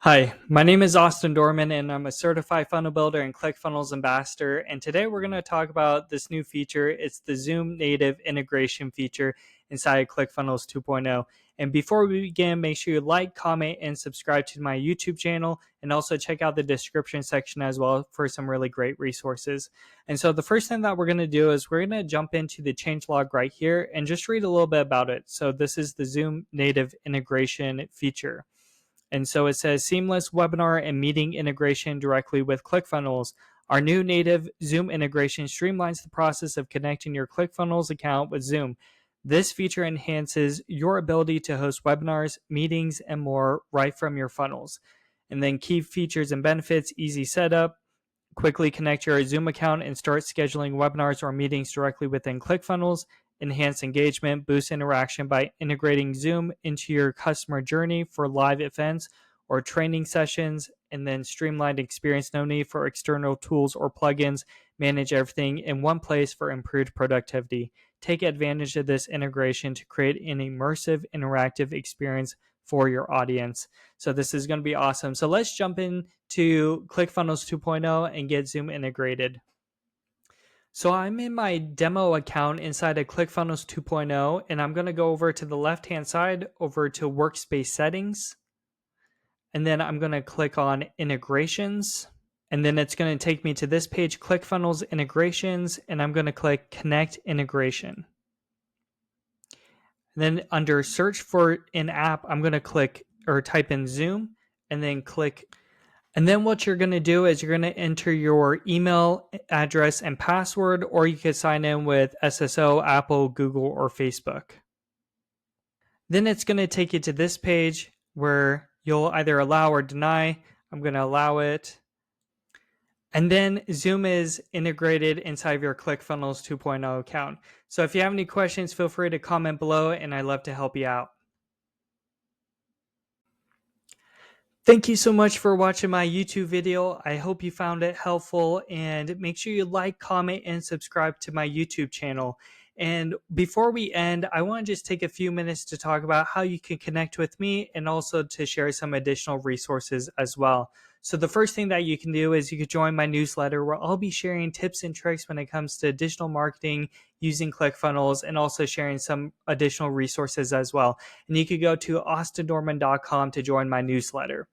Hi, my name is Austin Dorman, and I'm a certified funnel builder and ClickFunnels ambassador. And today we're going to talk about this new feature. It's the Zoom native integration feature inside of ClickFunnels 2.0. And before we begin, make sure you like, comment, and subscribe to my YouTube channel, and also check out the description section as well for some really great resources. And so the first thing that we're going to do is we're going to jump into the changelog right here and just read a little bit about it. So this is the Zoom native integration feature. And so it says seamless webinar and meeting integration directly with ClickFunnels. Our new native Zoom integration streamlines the process of connecting your ClickFunnels account with Zoom. This feature enhances your ability to host webinars, meetings, and more right from your funnels. And then key features and benefits: easy setup, quickly connect your Zoom account and start scheduling webinars or meetings directly within ClickFunnels. Enhance engagement, boost interaction by integrating Zoom into your customer journey for live events or training sessions, and then streamlined experience, no need for external tools or plugins. Manage everything in one place for improved productivity. Take advantage of this integration to create an immersive, interactive experience for your audience. So this is going to be awesome. So let's jump into ClickFunnels 2.0 and get Zoom integrated. So I'm in my demo account inside of ClickFunnels 2.0, and I'm going to go over to the left-hand side over to Workspace Settings. And then I'm going to click on Integrations. And then it's going to take me to this page, ClickFunnels Integrations, and I'm going to click Connect Integration. And then under Search for an app, I'm going to click or type in Zoom and then click. And then what you're going to do is you're going to enter your email address and password, or you could sign in with SSO, Apple, Google, or Facebook. Then it's going to take you to this page where you'll either allow or deny. I'm going to allow it. And then Zoom is integrated inside of your ClickFunnels 2.0 account. So if you have any questions, feel free to comment below, and I'd love to help you out. Thank you so much for watching my YouTube video. I hope you found it helpful, and make sure you like, comment, and subscribe to my YouTube channel. And before we end, I want to just take a few minutes to talk about how you can connect with me and also to share some additional resources as well. So the first thing that you can do is you could join my newsletter, where I'll be sharing tips and tricks when it comes to digital marketing using ClickFunnels, and also sharing some additional resources as well. And you could go to austindorman.com to join my newsletter.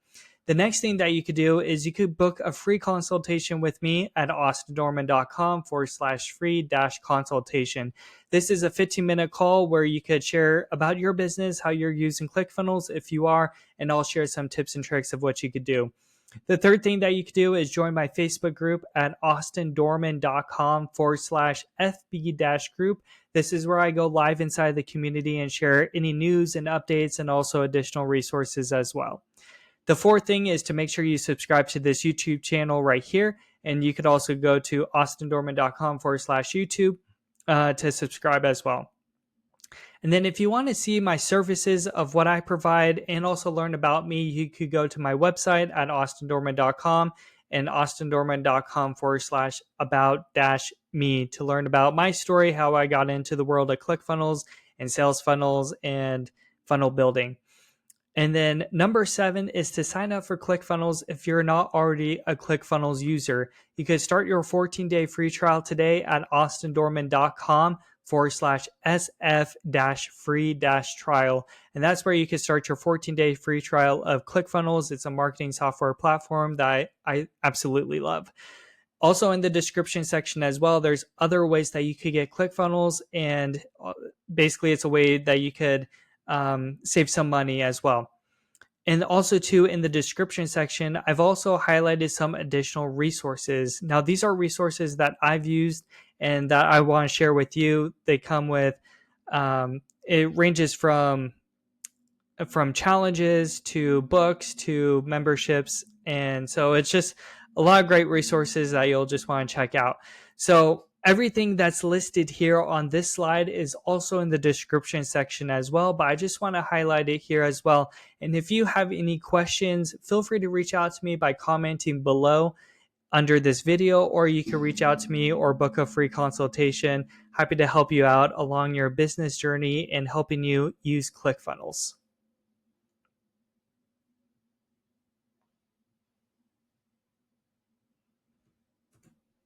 The next thing that you could do is you could book a free consultation with me at austindorman.com/free-consultation. This is a 15-minute call where you could share about your business, how you're using ClickFunnels if you are, and I'll share some tips and tricks of what you could do. The third thing that you could do is join my Facebook group at austindorman.com/FB-group. This is where I go live inside the community and share any news and updates, and also additional resources as well. The fourth thing is to make sure you subscribe to this YouTube channel right here. And you could also go to austindorman.com/YouTube to subscribe as well. And then if you want to see my services of what I provide and also learn about me, you could go to my website at austindorman.com and austindorman.com/about-me to learn about my story, how I got into the world of ClickFunnels and sales funnels and funnel building. And then number 7 is to sign up for ClickFunnels if you're not already a ClickFunnels user. You can start your 14-day free trial today at austindorman.com/SF-free-trial. And that's where you can start your 14-day free trial of ClickFunnels. It's a marketing software platform that I absolutely love. Also in the description section as well, there's other ways that you could get ClickFunnels, and basically it's a way that you could save some money as well. And also too, in the description section, I've also highlighted some additional resources. Now, these are resources that I've used and that I want to share with you. They come with, it ranges from challenges to books to memberships. And so it's just a lot of great resources that you'll just want to check out. So everything that's listed here on this slide is also in the description section as well, but I just want to highlight it here as well. And if you have any questions, feel free to reach out to me by commenting below under this video, or you can reach out to me or book a free consultation. Happy to help you out along your business journey and helping you use ClickFunnels.